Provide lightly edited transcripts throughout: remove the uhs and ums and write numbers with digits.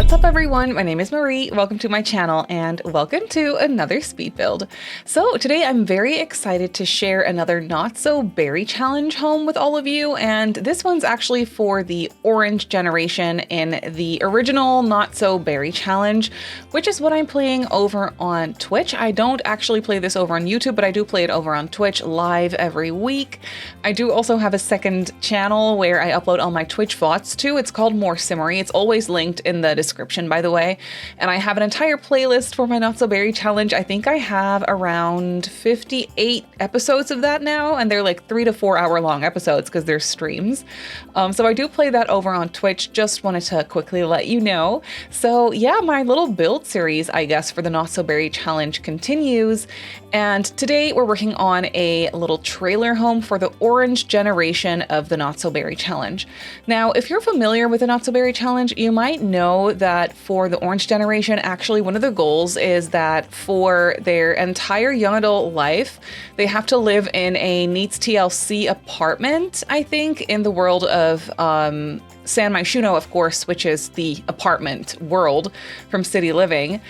What's up everyone, my name is Marie, welcome to my channel and welcome to another speed build. So today I'm very excited to share another not so berry challenge home with all of you, and this one's actually for the orange generation in the original not so berry challenge, which is what I'm playing over on Twitch. I don't actually play this over on YouTube, but I do play it over on Twitch live every week. I do also have a second channel where I upload all my Twitch VODs to. It's called Simmary. It's always linked in the description, by the way. And I have an entire playlist for my Not So Berry challenge. I think I have around 58 episodes of that now, and they're like 3 to 4 hour long episodes because they're streams. So I do play that over on Twitch. Just wanted to quickly let you know. So yeah, my little build series, I guess, for the Not So Berry challenge continues. And today we're working on a little trailer home for the orange generation of the Not So Berry challenge. Now, if you're familiar with the Not So Berry challenge, you might know that for the orange generation, actually one of the goals is that for their entire young adult life, they have to live in a NEETS TLC apartment, I think, in the world of San Myshuno, of course, which is the apartment world from City Living.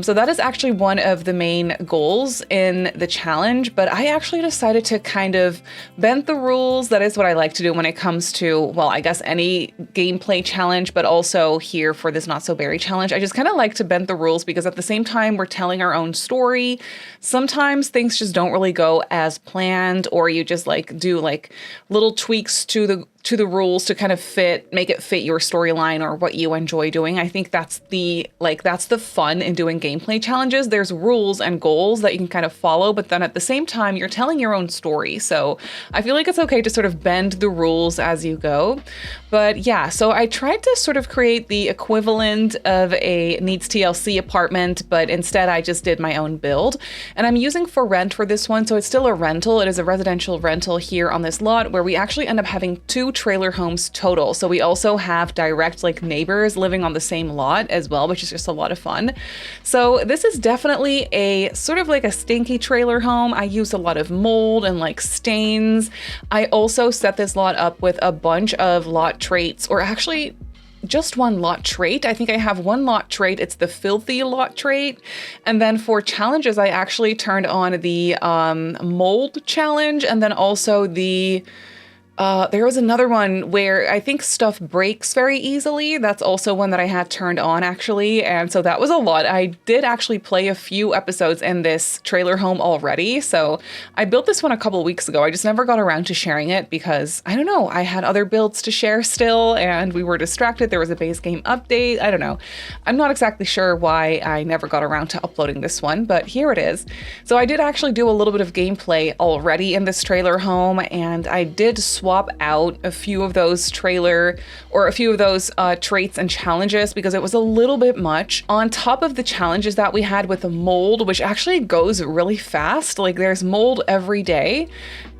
So that is actually one of the main goals in the challenge, but I actually decided to kind of bend the rules. That is what I like to do when it comes to, well, I guess any gameplay challenge, but also here for this Not So Berry challenge. I just kind of like to bend the rules because at the same time we're telling our own story. Sometimes things just don't really go as planned, or you just like do like little tweaks to the rules to kind of make it fit your storyline or what you enjoy doing. I think that's the fun in doing gameplay challenges. There's rules and goals that you can kind of follow, but then at the same time, you're telling your own story. So I feel like it's okay to sort of bend the rules as you go. But yeah, so I tried to sort of create the equivalent of a NEETS TLC apartment, but instead I just did my own build. And I'm using for rent for this one, so it's still a rental. It is a residential rental here on this lot where we actually end up having 2 trailer homes total. So we also have direct like neighbors living on the same lot as well, which is just a lot of fun. So this is definitely a sort of like a stinky trailer home. I used a lot of mold and like stains. I also set this lot up with a bunch of lot traits, or actually just one lot trait. I think I have one lot trait. It's the filthy lot trait. And then for challenges, I actually turned on the mold challenge, and then also the there was another one where I think stuff breaks very easily. That's also one that I had turned on, actually. And so that was a lot. I did actually play a few episodes in this trailer home already. So I built this one a couple weeks ago. I just never got around to sharing it because, I don't know, I had other builds to share still and we were distracted. There was a base game update. I don't know. I'm not exactly sure why I never got around to uploading this one, but here it is. So I did actually do a little bit of gameplay already in this trailer home, and I did swap out a few of those traits and challenges because it was a little bit much on top of the challenges that we had with the mold, which actually goes really fast. Like there's mold every day.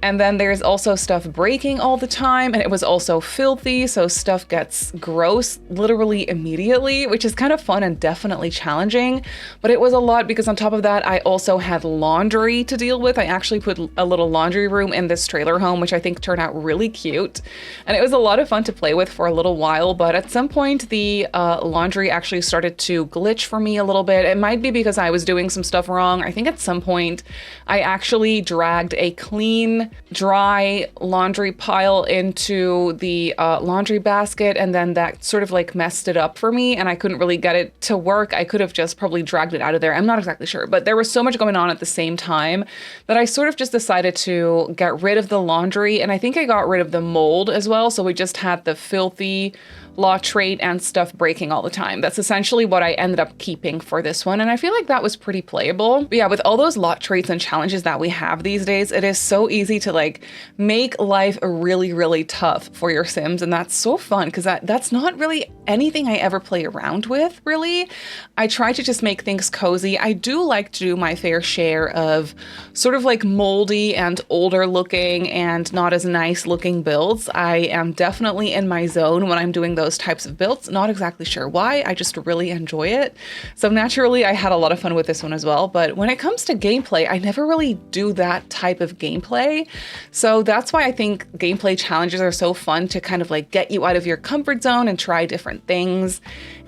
And then there's also stuff breaking all the time, and it was also filthy, so stuff gets gross literally immediately, which is kind of fun and definitely challenging. But it was a lot because on top of that, I also had laundry to deal with. I actually put a little laundry room in this trailer home, which I think turned out really cute. And it was a lot of fun to play with for a little while, but at some point the laundry actually started to glitch for me a little bit. It might be because I was doing some stuff wrong. I think at some point I actually dragged a clean, dry laundry pile into the laundry basket, and then that sort of like messed it up for me and I couldn't really get it to work. I could have just probably dragged it out of there. I'm not exactly sure, but there was so much going on at the same time that I sort of just decided to get rid of the laundry, and I think I got rid of the mold as well. So we just had the filthy lot trait and stuff breaking all the time. That's essentially what I ended up keeping for this one, and I feel like that was pretty playable. But yeah, with all those lot traits and challenges that we have these days, it is so easy to like make life really, really tough for your Sims, and that's so fun because that's not really anything I ever play around with, really. I try to just make things cozy. I do like to do my fair share of sort of like moldy and older looking and not as nice looking builds. I am definitely in my zone when I'm doing those types of builds. Not exactly sure why, I just really enjoy it. So naturally, I had a lot of fun with this one as well. But when it comes to gameplay, I never really do that type of gameplay. So that's why I think gameplay challenges are so fun to kind of like get you out of your comfort zone and try different things.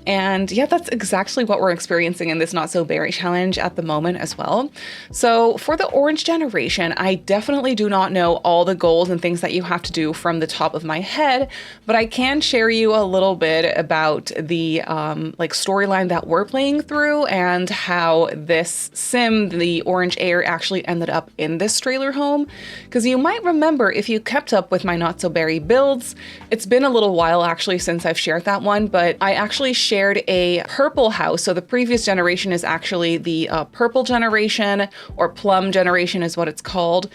And yeah, that's exactly what we're experiencing in this Not So Berry challenge at the moment as well. So for the orange generation, I definitely do not know all the goals and things that you have to do from the top of my head, but I can share you a little bit about the like storyline that we're playing through and how this sim, the orange heir, actually ended up in this trailer home. Because you might remember, if you kept up with my Not So Berry builds, it's been a little while actually since I've shared that one, but I actually shared a purple house. So the previous generation is actually the purple generation, or plum generation is what it's called.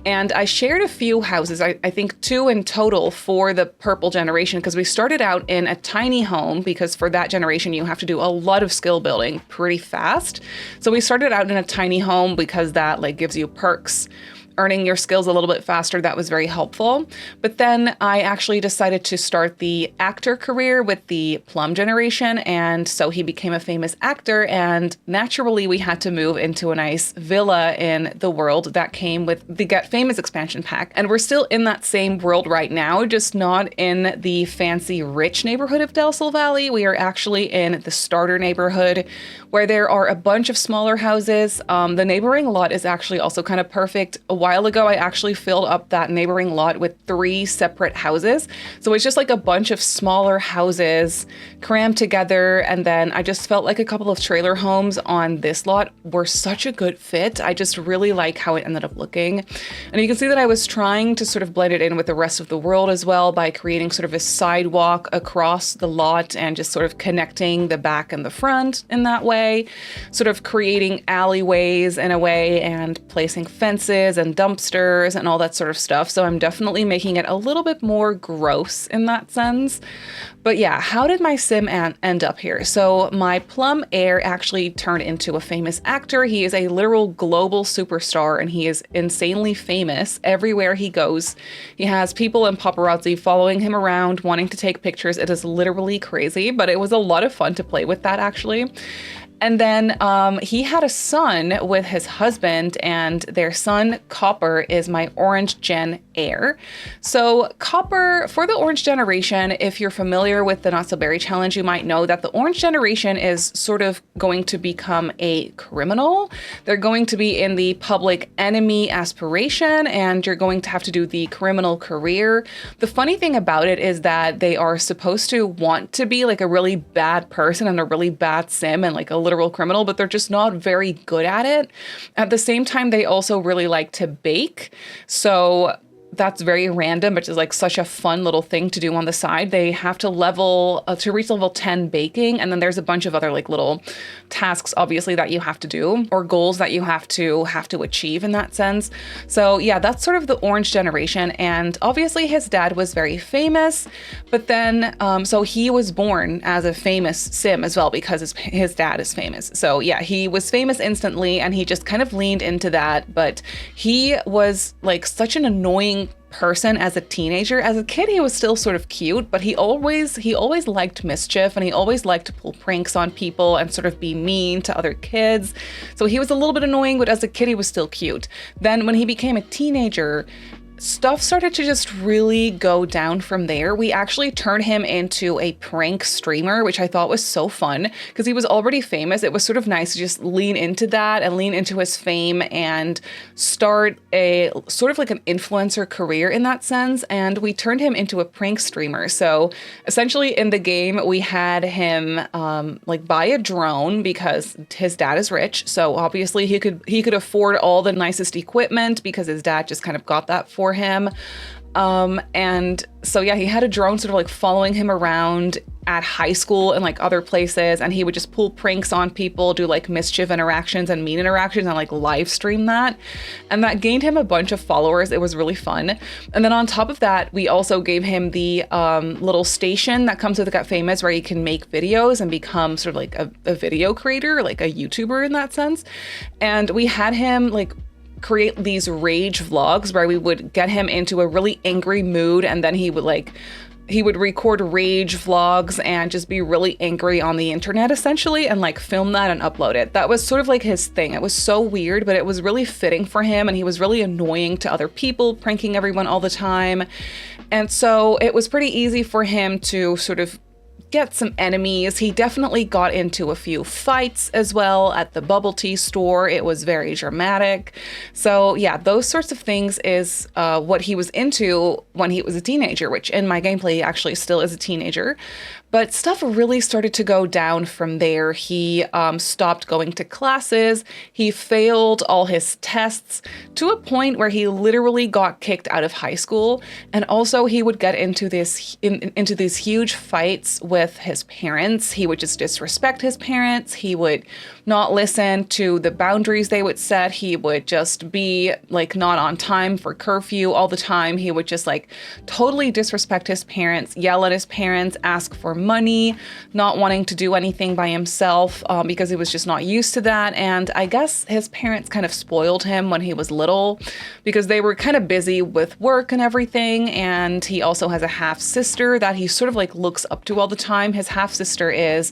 And I shared a few houses, I think 2 in total for the purple generation, because we started out in a tiny home, because for that generation you have to do a lot of skill building pretty fast. So we started out in a tiny home because that like gives you perks. Earning your skills a little bit faster, that was very helpful. But then I actually decided to start the actor career with the plum generation, and so he became a famous actor, and naturally we had to move into a nice villa in the world that came with the Get Famous expansion pack. And we're still in that same world right now, just not in the fancy rich neighborhood of Del Sol Valley. We are actually in the starter neighborhood where there are a bunch of smaller houses. The neighboring lot is actually also kind of perfect. A while ago, I actually filled up that neighboring lot with 3 separate houses. So it's just like a bunch of smaller houses crammed together. And then I just felt like a couple of trailer homes on this lot were such a good fit. I just really like how it ended up looking. And you can see that I was trying to sort of blend it in with the rest of the world as well by creating sort of a sidewalk across the lot and just sort of connecting the back and the front in that way. Sort of creating alleyways in a way and placing fences and dumpsters and all that sort of stuff. So I'm definitely making it a little bit more gross in that sense. But yeah, how did my sim end up here? So my plum heir actually turned into a famous actor. He is a literal global superstar and he is insanely famous everywhere he goes. He has people and paparazzi following him around, wanting to take pictures. It is literally crazy, but it was a lot of fun to play with that actually. And then he had a son with his husband, and their son, Copper, is my orange gen heir. So Copper, for the orange generation, if you're familiar with the Not So Berry challenge, you might know that the orange generation is sort of going to become a criminal. They're going to be in the public enemy aspiration, and you're going to have to do the criminal career. The funny thing about it is that they are supposed to want to be like a really bad person and a really bad sim and like a literal criminal, but they're just not very good at it. At the same time, they also really like to bake. So that's very random, but is like such a fun little thing to do on the side. They have to reach level 10 baking. And then there's a bunch of other like little tasks, obviously, that you have to do, or goals that you have to achieve in that sense. So yeah, that's sort of the orange generation. And obviously his dad was very famous, but then, so he was born as a famous sim as well, because his dad is famous. So yeah, he was famous instantly and he just kind of leaned into that. But he was like such an annoying person as a teenager. As a kid, he was still sort of cute, but he always liked mischief and he always liked to pull pranks on people and sort of be mean to other kids. So he was a little bit annoying, but as a kid, he was still cute. Then when he became a teenager, stuff started to just really go down from there. We actually turned him into a prank streamer, which I thought was so fun because he was already famous. It was sort of nice to just lean into that and lean into his fame and start a sort of like an influencer career in that sense. And we turned him into a prank streamer. So essentially in the game, we had him like buy a drone because his dad is rich. So obviously he could afford all the nicest equipment because his dad just kind of got that for him. And so yeah, he had a drone sort of like following him around at high school and like other places, and he would just pull pranks on people, do like mischief interactions and mean interactions and like live stream that. And that gained him a bunch of followers. It was really fun. And then on top of that, we also gave him the little station that comes with Get Famous where you can make videos and become sort of like a video creator, like a YouTuber in that sense. And we had him like create these rage vlogs where we would get him into a really angry mood, and then he would record rage vlogs and just be really angry on the internet essentially and like film that and upload it. That was sort of like his thing. It was so weird, but it was really fitting for him, and he was really annoying to other people, pranking everyone all the time. And so it was pretty easy for him to sort of get some enemies. He definitely got into a few fights as well at the bubble tea store. It was very dramatic. So yeah, those sorts of things is what he was into when he was a teenager, which in my gameplay he actually still is a teenager. But stuff really started to go down from there. He stopped going to classes. He failed all his tests to a point where he literally got kicked out of high school. And also he would get into these huge fights with his parents. He would just disrespect his parents. He would not listen to the boundaries they would set. He would just be like not on time for curfew all the time. He would just like totally disrespect his parents, yell at his parents, ask for money, not wanting to do anything by himself because he was just not used to that. And I guess his parents kind of spoiled him when he was little because they were kind of busy with work and everything. And he also has a half sister that he sort of like looks up to all the time. His half sister is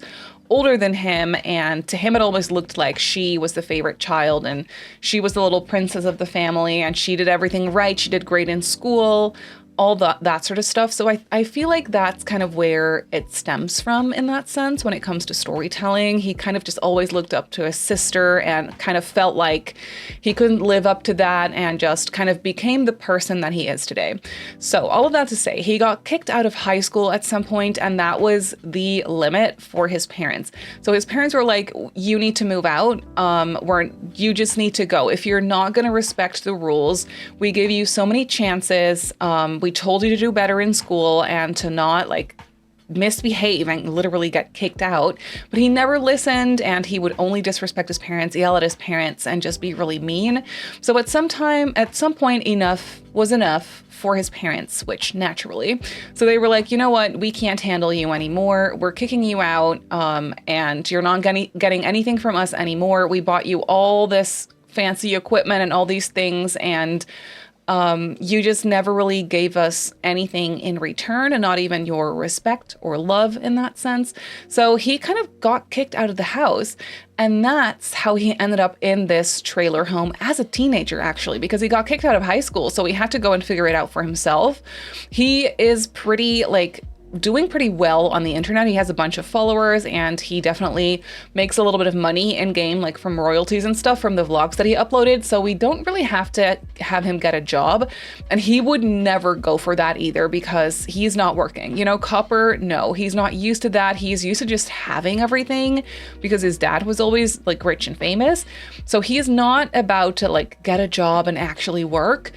older than him, and to him it always looked like she was the favorite child and she was the little princess of the family and she did everything right. She did great in school, all that sort of stuff. So I feel like that's kind of where it stems from in that sense when it comes to storytelling. He kind of just always looked up to his sister and kind of felt like he couldn't live up to that and just kind of became the person that he is today. So all of that to say, he got kicked out of high school at some point, and that was the limit for his parents. So his parents were like, you need to move out, you just need to go. If you're not going to respect the rules, we gave you so many chances. We told you to do better in school and to not like misbehave and literally get kicked out, but he never listened, and he would only disrespect his parents, yell at his parents, and just be really mean. So at some point, enough was enough for his parents, switched naturally. So they were like, you know what, we can't handle you anymore. We're kicking you out, and you're not getting anything from us anymore. We bought you all this fancy equipment and all these things, and you just never really gave us anything in return, and not even your respect or love in that sense. So he kind of got kicked out of the house, and that's how he ended up in this trailer home as a teenager, actually, because he got kicked out of high school. So he had to go and figure it out for himself. He is doing pretty well on the internet. He has a bunch of followers, and he definitely makes a little bit of money in game, like from royalties and stuff from the vlogs that he uploaded. So we don't really have to have him get a job, and he would never go for that either because he's not working. You know, Copper, no, he's not used to that. He's used to just having everything because his dad was always like rich and famous. So he is not about to like get a job and actually work.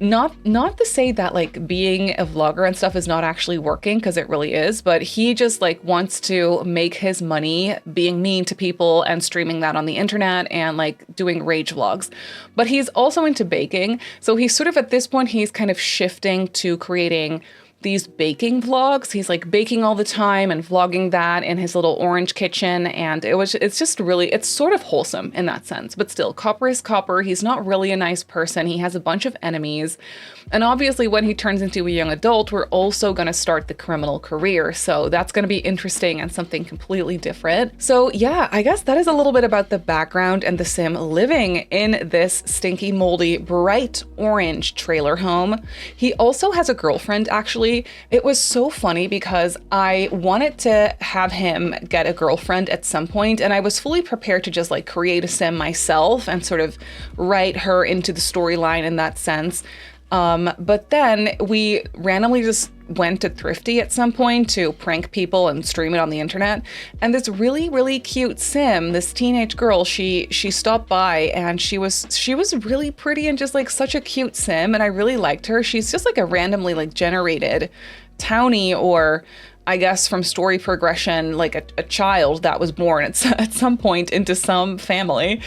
Not to say that like being a vlogger and stuff is not actually working, because it really is, but he just like wants to make his money being mean to people and streaming that on the internet and like doing rage vlogs. But he's also into baking. So he's sort of at this point, he's kind of shifting to creating these baking vlogs. He's like baking all the time and vlogging that in his little orange kitchen. And it's just really, it's sort of wholesome in that sense, but still, Copper is Copper. He's not really a nice person. He has a bunch of enemies. And obviously when he turns into a young adult, we're also going to start the criminal career. So that's going to be interesting and something completely different. So yeah, I guess that is a little bit about the background and the sim living in this stinky, moldy, bright orange trailer home. He also has a girlfriend, actually. It was so funny because I wanted to have him get a girlfriend at some point, and I was fully prepared to just like create a sim myself and sort of write her into the storyline in that sense. But then we randomly just went to Thrifty at some point to prank people and stream it on the internet. And this really, really cute sim, this teenage girl, she stopped by, and she was really pretty and just like such a cute sim. And I really liked her. She's just like a randomly like generated townie, or I guess from story progression, like a child that was born at some point into some family.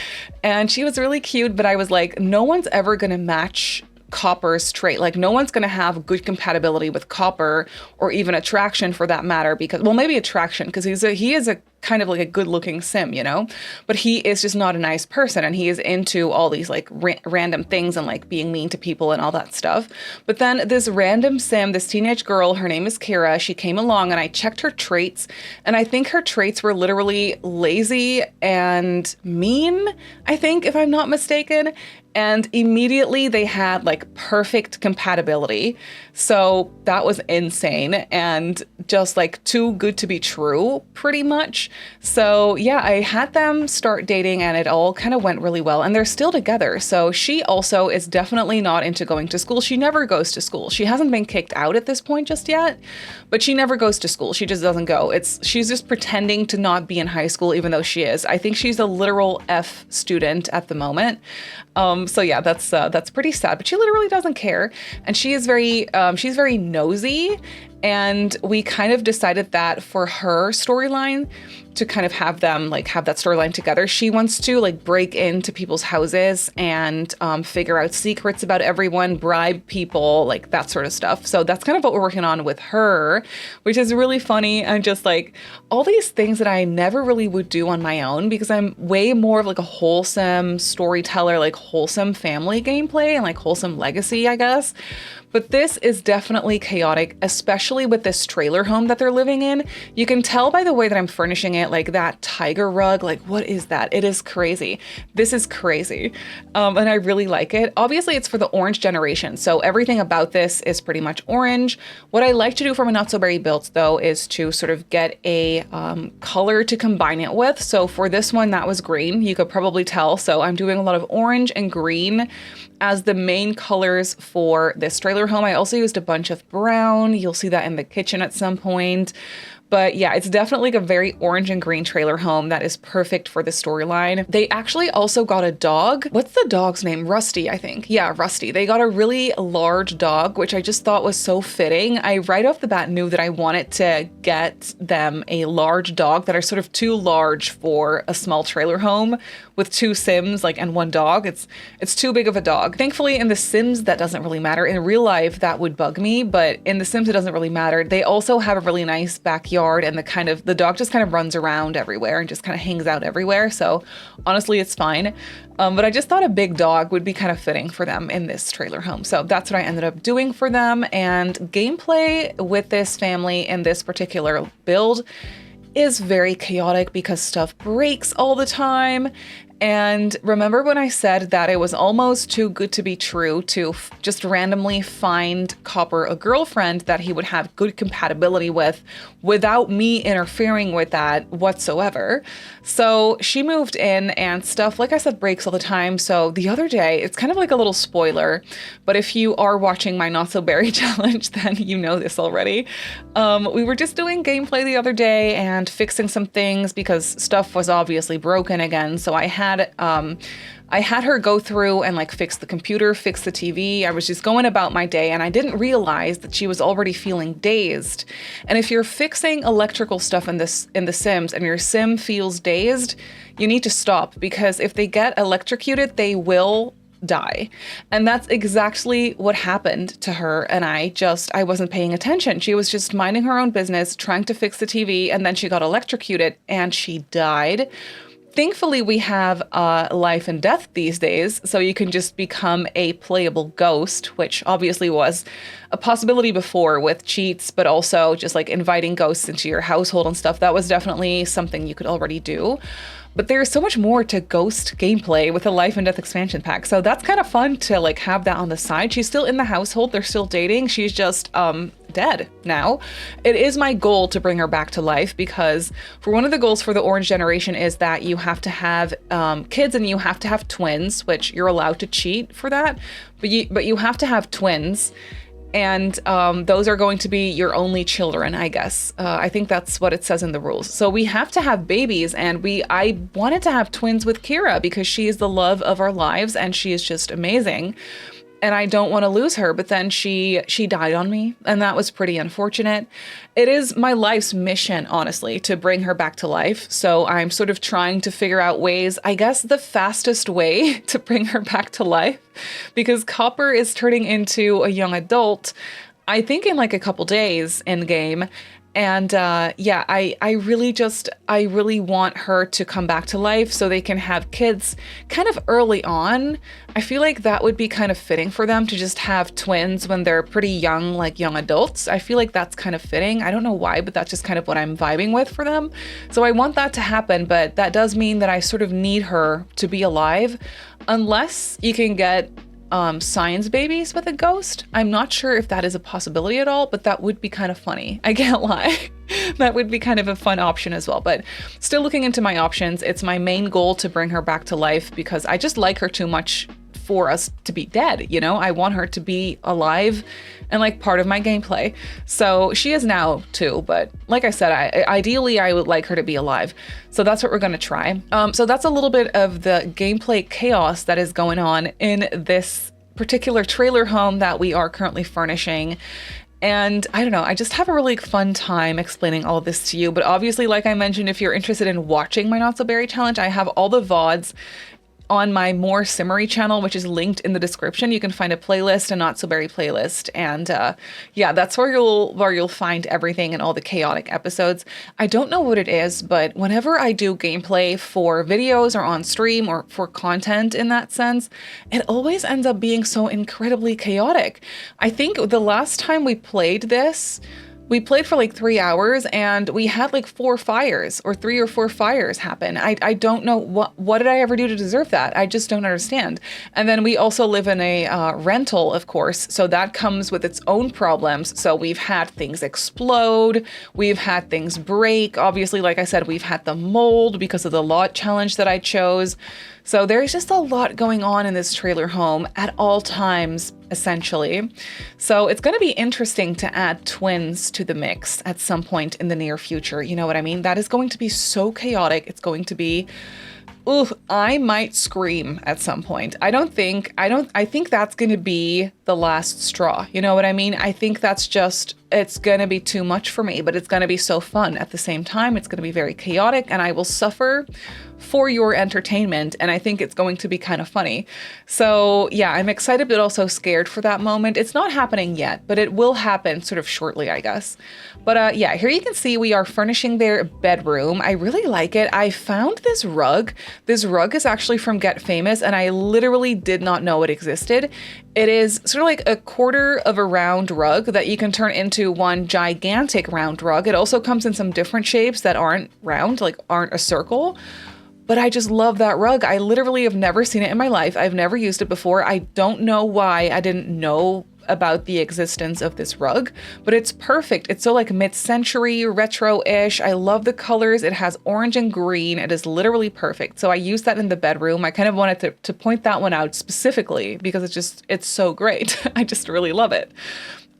And she was really cute, but I was like, no one's ever gonna match Copper's trait. Like no one's going to have good compatibility with Copper, or even attraction for that matter, because, well, maybe attraction, because he is a kind of like a good looking sim, you know, but he is just not a nice person, and he is into all these like random things and like being mean to people and all that stuff. But then this random sim, this teenage girl, her name is Cara, she came along and I checked her traits, and I think her traits were literally lazy and mean, I think, if I'm not mistaken. And immediately they had like perfect compatibility. So that was insane and just like too good to be true, pretty much. So yeah, I had them start dating and it all kind of went really well. And they're still together. So she also is definitely not into going to school. She never goes to school. She hasn't been kicked out at this point just yet, but she never goes to school. She just doesn't go. She's just pretending to not be in high school, even though she is. I think she's a literal F student at the moment. So yeah, that's pretty sad, but she literally doesn't care. And she's very nosy. And we kind of decided that for her storyline, to kind of have them like have that storyline together, she wants to like break into people's houses and figure out secrets about everyone, bribe people, like that sort of stuff. So that's kind of what we're working on with her, which is really funny. And just like all these things that I never really would do on my own, because I'm way more of like a wholesome storyteller, like wholesome family gameplay and like wholesome legacy, I guess. But this is definitely chaotic, especially with this trailer home that they're living in. You can tell by the way that I'm furnishing it, like that tiger rug, like what is that? It is crazy. This is crazy. And I really like it. Obviously it's for the orange generation. So everything about this is pretty much orange. What I like to do for my Not So Berry builds though, is to sort of get a color to combine it with. So for this one, that was green. You could probably tell. So I'm doing a lot of orange and green as the main colors for this trailer home. I also used a bunch of brown. You'll see that in the kitchen at some point. But yeah, it's definitely like a very orange and green trailer home that is perfect for the storyline. They actually also got a dog. What's the dog's name? Rusty, I think. Yeah, Rusty. They got a really large dog, which I just thought was so fitting. I right off the bat knew that I wanted to get them a large dog that are sort of too large for a small trailer home with 2 Sims, like, and 1 dog. It's too big of a dog. Thankfully, in The Sims, that doesn't really matter. In real life, that would bug me, but in The Sims, it doesn't really matter. They also have a really nice backyard, and the dog just kind of runs around everywhere and just kind of hangs out everywhere. So honestly, it's fine. But I just thought a big dog would be kind of fitting for them in this trailer home. So that's what I ended up doing for them. And gameplay with this family in this particular build is very chaotic because stuff breaks all the time. And remember when I said that it was almost too good to be true to just randomly find Copper a girlfriend that he would have good compatibility with without me interfering with that whatsoever. So she moved in and stuff, like I said, breaks all the time. So the other day, it's kind of like a little spoiler, but if you are watching my Not So Berry challenge, then you know this already. We were just doing gameplay the other day and fixing some things because stuff was obviously broken again. So I had her go through and like fix the computer, fix the TV. I was just going about my day and I didn't realize that she was already feeling dazed. And if you're fixing electrical stuff in The Sims and your Sim feels dazed, you need to stop, because if they get electrocuted, they will die. And that's exactly what happened to her. And I wasn't paying attention. She was just minding her own business, trying to fix the TV, and then she got electrocuted and she died. Thankfully, we have life and death these days, so you can just become a playable ghost, which obviously was a possibility before with cheats, but also just like inviting ghosts into your household and stuff. That was definitely something you could already do. But there's so much more to ghost gameplay with a life and death expansion pack. So that's kind of fun to like have that on the side. She's still in the household. They're still dating. She's just dead now. It is my goal to bring her back to life, because for one of the goals for the orange generation is that you have to have kids and you have to have twins, which you're allowed to cheat for that. But you have to have twins. And those are going to be your only children, I guess. I think that's what it says in the rules. So we have to have babies, and I wanted to have twins with Cara because she is the love of our lives and she is just amazing. And I don't want to lose her, but then she died on me, and that was pretty unfortunate. It is my life's mission, honestly, to bring her back to life. So I'm sort of trying to figure out ways, I guess the fastest way to bring her back to life, because Copper is turning into a young adult, I think in like a couple days in game. And yeah, I really want her to come back to life so they can have kids kind of early on. I feel like that would be kind of fitting for them to just have twins when they're pretty young, like young adults. I feel like that's kind of fitting. I don't know why, but that's just kind of what I'm vibing with for them. So I want that to happen, but that does mean that I sort of need her to be alive, unless you can get science babies with a ghost. I'm not sure if that is a possibility at all, but that would be kind of funny. I can't lie. That would be kind of a fun option as well, but still looking into my options. It's my main goal to bring her back to life because I just like her too much for us to be dead, you know? I want her to be alive and like part of my gameplay. So she is now too, but like I said, ideally I would like her to be alive. So that's what we're gonna try. So that's a little bit of the gameplay chaos that is going on in this particular trailer home that we are currently furnishing. And I don't know, I just have a really fun time explaining all of this to you. But obviously, like I mentioned, if you're interested in watching my Not So Berry challenge, I have all the VODs on my More Simmary channel, which is linked in the description. You can find a playlist, a Not So Berry playlist, and yeah, that's where you'll find everything and all the chaotic episodes. I don't know what it is, but whenever I do gameplay for videos or on stream or for content in that sense, it always ends up being so incredibly chaotic. I think the last time we played this, we played for like 3 hours and we had like 4 fires or 3 or 4 fires happen. I don't know what did I ever do to deserve that? I just don't understand. And then we also live in a rental, of course, so that comes with its own problems. So we've had things explode, we've had things break. Obviously, like I said, we've had the mold because of the lot challenge that I chose. So there's just a lot going on in this trailer home at all times, essentially. So it's going to be interesting to add twins to the mix at some point in the near future. You know what I mean? That is going to be so chaotic. It's going to be, ooh, I might scream at some point. I think that's going to be the last straw. You know what I mean? I think that's just, it's going to be too much for me, but it's going to be so fun at the same time. It's going to be very chaotic and I will suffer for your entertainment, and I think it's going to be kind of funny. So yeah, I'm excited but also scared for that moment. It's not happening yet, but it will happen sort of shortly, I guess. But yeah, here you can see we are furnishing their bedroom. I really like it. I found this rug. This rug is actually from Get Famous, and I literally did not know it existed. It is sort of like a quarter of a round rug that you can turn into one gigantic round rug. It also comes in some different shapes that aren't round, like aren't a circle. But I just love that rug. I literally have never seen it in my life. I've never used it before. I don't know why I didn't know about the existence of this rug, but it's perfect. It's so like mid-century, retro-ish. I love the colors. It has orange and green. It is literally perfect. So I used that in the bedroom. I kind of wanted to point that one out specifically because it's so great. I just really love it.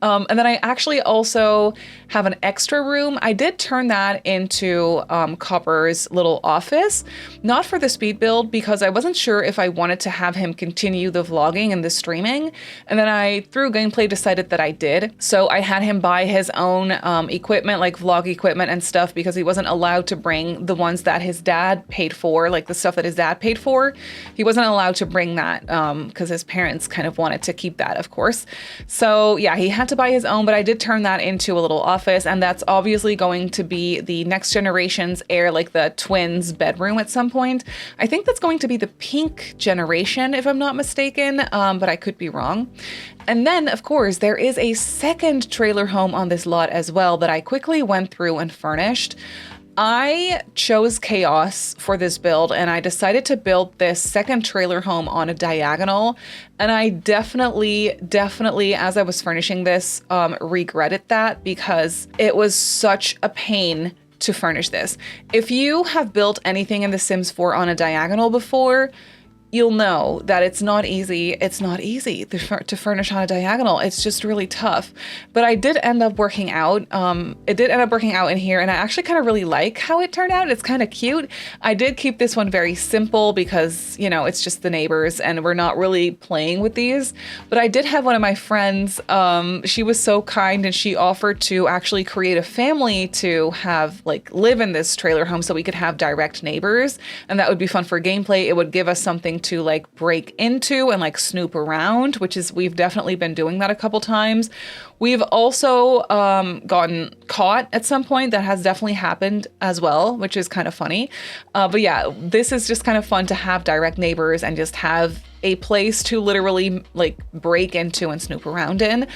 And then I actually also have an extra room. I did turn that into Copper's little office, not for the speed build because I wasn't sure if I wanted to have him continue the vlogging and the streaming. And then I, through gameplay, decided that I did. So I had him buy his own equipment, like vlog equipment and stuff, because he wasn't allowed to bring the ones that his dad paid for, like the stuff that his dad paid for. He wasn't allowed to bring that because his parents kind of wanted to keep that, of course. So yeah, he had to buy his own, but I did turn that into a little office, and that's obviously going to be the next generation's heir, like the twins' bedroom at some point. I think that's going to be the pink generation, if I'm not mistaken, but I could be wrong. And then, of course, there is a second trailer home on this lot as well that I quickly went through and furnished. I chose chaos for this build, and I decided to build this second trailer home on a diagonal. And I definitely, as I was furnishing this, regretted that because it was such a pain to furnish this. If you have built anything in The Sims 4 on a diagonal before, you'll know that it's not easy. It's not easy to furnish on a diagonal. It's just really tough. But I did end up working out. It did end up working out in here, and I actually kind of really like how it turned out. It's kind of cute. I did keep this one very simple because, you know, it's just the neighbors and we're not really playing with these. But I did have one of my friends, she was so kind and she offered to actually create a family to have, like, live in this trailer home so we could have direct neighbors. And that would be fun for gameplay. It would give us something something to like break into and like snoop around, which is, we've definitely been doing that a couple times. We've also gotten caught at some point. That has definitely happened as well, which is kind of funny. But yeah, this is just kind of fun to have direct neighbors and just have a place to literally like break into and snoop around in.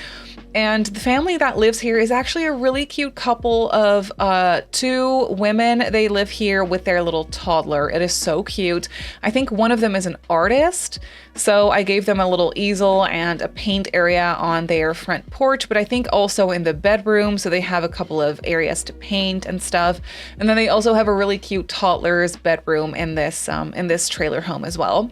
And the family that lives here is actually a really cute couple of 2 women. They live here with their little toddler. It is so cute. I think one of them is an artist. So I gave them a little easel and a paint area on their front porch, but I think also in the bedroom. So they have a couple of areas to paint and stuff. And then they also have a really cute toddler's bedroom in this trailer home as well.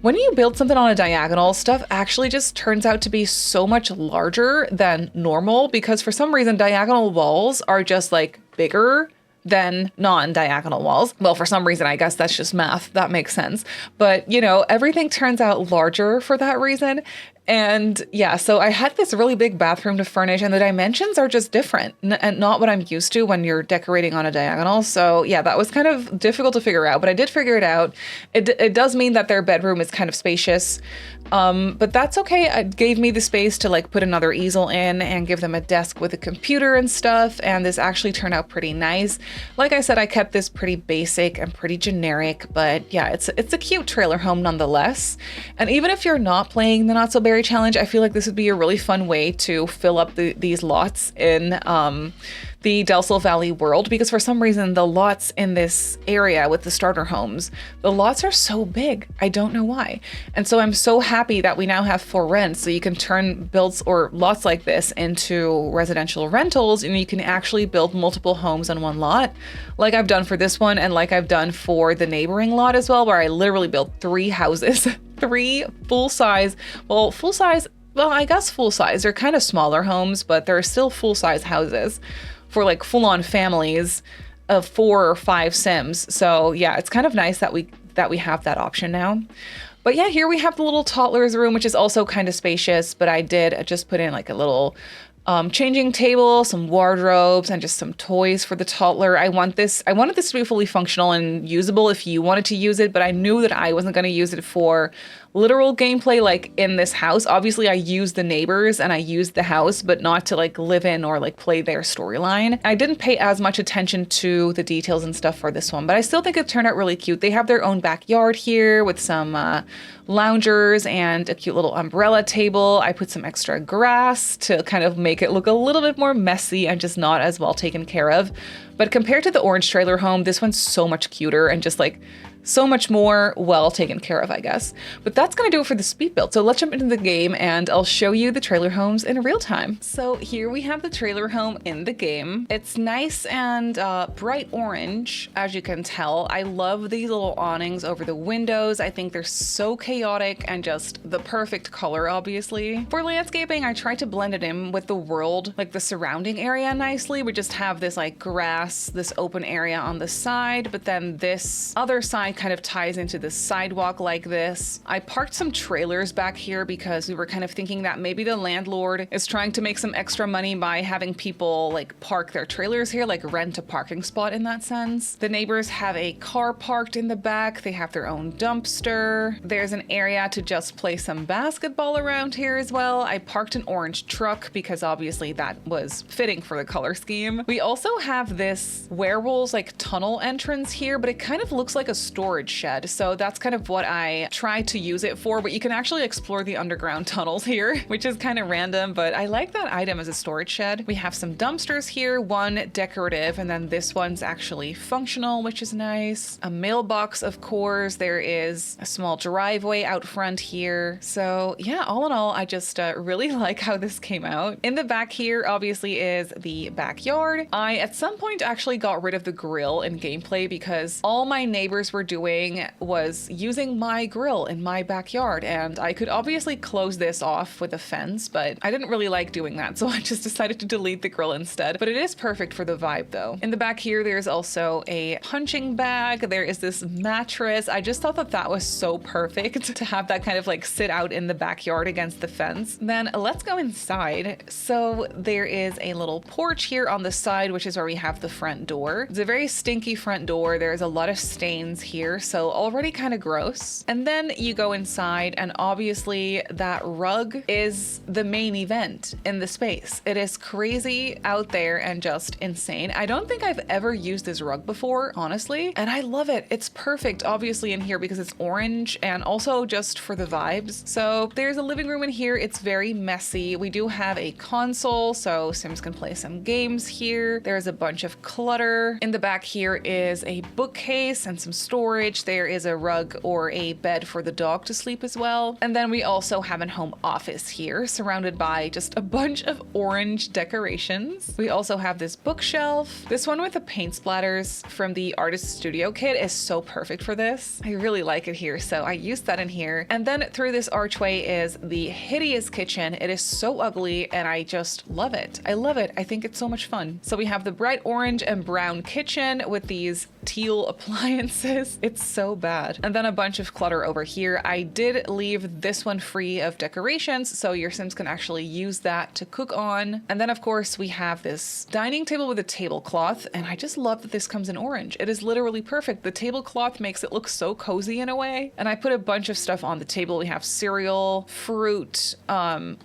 When you build something on a diagonal, stuff actually just turns out to be so much larger than normal, because for some reason diagonal walls are just like bigger than non-diagonal walls. Well, for some reason, I guess that's just math. That makes sense. But you know, everything turns out larger for that reason. And yeah, so I had this really big bathroom to furnish, and the dimensions are just different and not what I'm used to when you're decorating on a diagonal. So yeah, that was kind of difficult to figure out, but I did figure it out. It does mean that their bedroom is kind of spacious, but that's okay. It gave me the space to like put another easel in and give them a desk with a computer and stuff. And this actually turned out pretty nice. Like I said, I kept this pretty basic and pretty generic, but yeah, it's a cute trailer home nonetheless. And even if you're not playing the Not So Berry Challenge, I feel like this would be a really fun way to fill up these lots in the Del Valley world, because for some reason the lots in this area with the starter homes, the lots are so big. I don't know why. And so I'm so happy that we now have for rent, so you can turn builds or lots like this into residential rentals, and you can actually build multiple homes on one lot, like I've done for this one and like I've done for the neighboring lot as well, where I literally built 3 houses, 3 full-size. I guess full-size. They're kind of smaller homes, but they're still full-size houses for like full-on families of 4 or 5 Sims. So yeah, it's kind of nice that we have that option now. But yeah, here we have the little toddler's room, which is also kind of spacious, but I did just put in like a little changing table, some wardrobes, and just some toys for the toddler. I wanted this to be fully functional and usable if you wanted to use it, but I knew that I wasn't going to use it for literal gameplay like in this house. Obviously, I used the neighbors and I used the house, but not to like live in or like play their storyline. I didn't pay as much attention to the details and stuff for this one, but I still think it turned out really cute. They have their own backyard here with some loungers and a cute little umbrella table. I put some extra grass to kind of make it look a little bit more messy and just not as well taken care of. But compared to the orange trailer home, this one's so much cuter and just like so much more well taken care of, I guess. But that's gonna do it for the speed build. So let's jump into the game and I'll show you the trailer homes in real time. So here we have the trailer home in the game. It's nice and bright orange, as you can tell. I love these little awnings over the windows. I think they're so chaotic and just the perfect color, obviously. For landscaping, I tried to blend it in with the world, like the surrounding area nicely. We just have this like grass, this open area on the side, but then this other side kind of ties into the sidewalk like this. I parked some trailers back here because we were kind of thinking that maybe the landlord is trying to make some extra money by having people like park their trailers here, like rent a parking spot in that sense. The neighbors have a car parked in the back. They have their own dumpster. There's an area to just play some basketball around here as well. I parked an orange truck because obviously that was fitting for the color scheme. We also have this werewolves like tunnel entrance here, but it kind of looks like a storage shed. So that's kind of what I tried to use it for, but you can actually explore the underground tunnels here, which is kind of random, but I like that item as a storage shed. We have some dumpsters here, one decorative, and then this one's actually functional, which is nice. A mailbox, of course. There is a small driveway out front here. So yeah, all in all, I just really like how this came out. In the back here, obviously, is the backyard. I, at some point, actually got rid of the grill in gameplay because all my neighbors were doing was using my grill in my backyard, and I could obviously close this off with a fence, but I didn't really like doing that, so I just decided to delete the grill instead. But it is perfect for the vibe though. In the back here, there's also a punching bag. There is this mattress. I just thought that that was so perfect to have that kind of like sit out in the backyard against the fence. Then let's go inside. So there is a little porch here on the side, which is where we have the front door. It's a very stinky front door. There's a lot of stains here here, so already kind of gross. And then you go inside, and obviously that rug is the main event in the space. It is crazy out there and just insane. I don't think I've ever used this rug before, honestly, and I love it. It's perfect, obviously, in here because it's orange and also just for the vibes. So there's a living room in here. It's very messy. We do have a console, so Sims can play some games here. There's a bunch of clutter. In the back here is a bookcase and some storage. There is a rug or a bed for the dog to sleep as well. And then we also have a home office here, surrounded by just a bunch of orange decorations. We also have this bookshelf. This one with the paint splatters from the Artist Studio kit is so perfect for this. I really like it here, so I used that in here. And then through this archway is the hideous kitchen. It is so ugly, and I just love it. I love it. I think it's so much fun. So we have the bright orange and brown kitchen with these teal appliances. It's so bad. And then a bunch of clutter over here. I did leave this one free of decorations, so your Sims can actually use that to cook on. And then of course we have this dining table with a tablecloth, and I just love that this comes in orange. It is literally perfect. The tablecloth makes it look so cozy in a way. And I put a bunch of stuff on the table. We have cereal, fruit,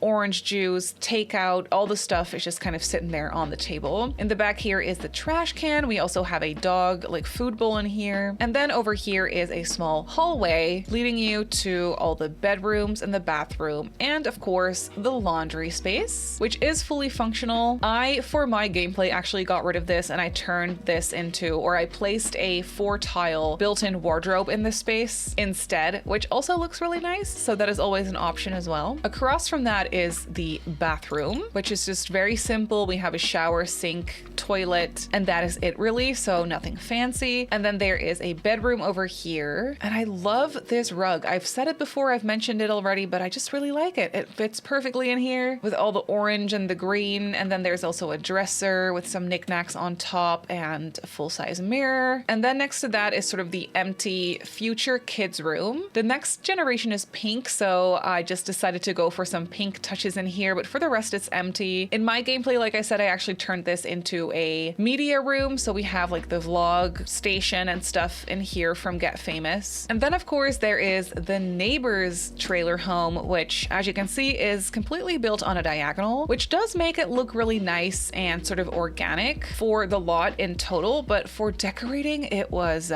orange juice, takeout, all the stuff is just kind of sitting there on the table. In the back here is the trash can. We also have a dog like food bowl in here. And then over here is a small hallway leading you to all the bedrooms and the bathroom, and of course the laundry space, which is fully functional. I, for my gameplay, actually got rid of this and I turned this into, or I placed a 4-tile built-in wardrobe in this space instead, which also looks really nice. So that is always an option as well. Across from that is the bathroom, which is just very simple. We have a shower, sink, toilet, and that is it really. So nothing fancy. And then there is a bedroom over here. And I love this rug. I've said it before, I've mentioned it already, but I just really like it. It fits perfectly in here with all the orange and the green. And then there's also a dresser with some knickknacks on top and a full-size mirror. And then next to that is sort of the empty future kids room. The next generation is pink, so I just decided to go for some pink touches in here, but for the rest it's empty. In my gameplay, like I said, I actually turned this into a media room, so we have like the vlog station and stuff in here from Get Famous. And then of course there is the neighbor's trailer home, which as you can see is completely built on a diagonal, which does make it look really nice and sort of organic for the lot in total, but for decorating it was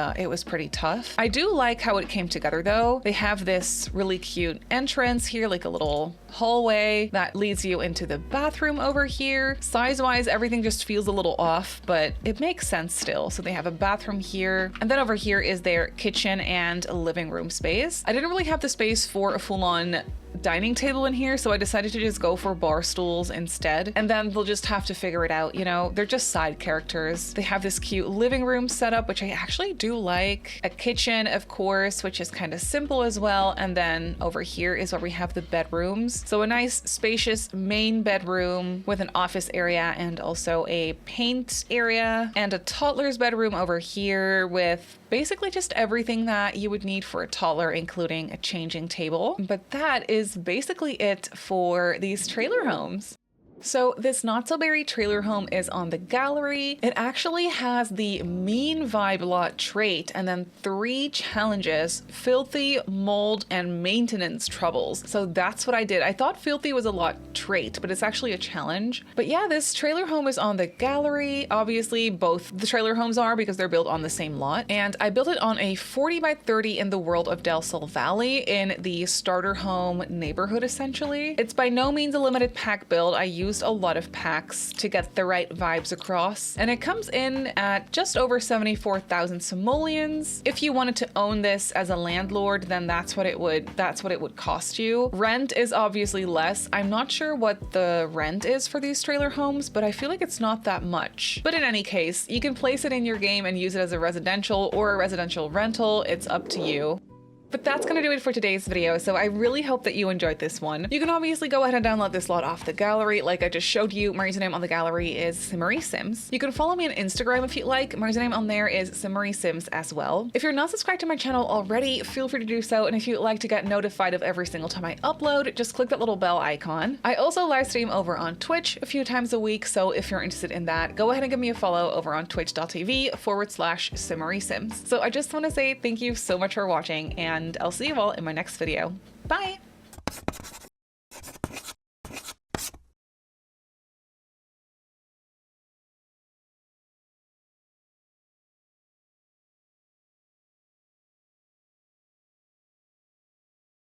pretty tough. I do like how it came together though. They have this really cute entrance here, like a little hallway that leads you into the bathroom over here. Size-wise, everything just feels a little off, but it makes sense still. So they have a bathroom here, and then over here is their kitchen and living room space. I didn't really have the space for a full-on dining table in here, so I decided to just go for bar stools instead, and then they'll just have to figure it out, you know, they're just side characters. They have this cute living room setup, which I actually do like. A kitchen, of course, which is kind of simple as well, and then over here is where we have the bedrooms. So a nice spacious main bedroom with an office area and also a paint area, and a toddler's bedroom over here with basically just everything that you would need for a toddler, including a changing table. But that is basically it for these trailer homes. So this Not So Berry trailer home is on the gallery. It actually has the mean vibe lot trait and then 3 challenges: filthy, mold, and maintenance troubles. So that's what I did. I thought filthy was a lot trait, but it's actually a challenge. But yeah, this trailer home is on the gallery. Obviously both the trailer homes are because they're built on the same lot. And I built it on a 40 by 30 in the world of Del Sol Valley in the starter home neighborhood essentially. It's by no means a limited pack build. I used a lot of packs to get the right vibes across, and it comes in at just over 74,000 simoleons. If you wanted to own this as a landlord, then that's what it would cost you. Rent is obviously less. I'm not sure what the rent is for these trailer homes, but I feel like it's not that much. But in any case, you can place it in your game and use it as a residential or a residential rental. It's up to you. But that's gonna do it for today's video, so I really hope that you enjoyed this one. You can obviously go ahead and download this lot off the gallery like I just showed you. My username on the gallery is Simmary Sims. You can follow me on Instagram if you like. My username on there is Simmary Sims as well. If you're not subscribed to my channel already, feel free to do so, and if you'd like to get notified of every single time I upload, just click that little bell icon. I also live stream over on Twitch a few times a week, so if you're interested in that, go ahead and give me a follow over on twitch.tv/Simmary Sims. So I just want to say thank you so much for watching, and I'll see you all in my next video. Bye!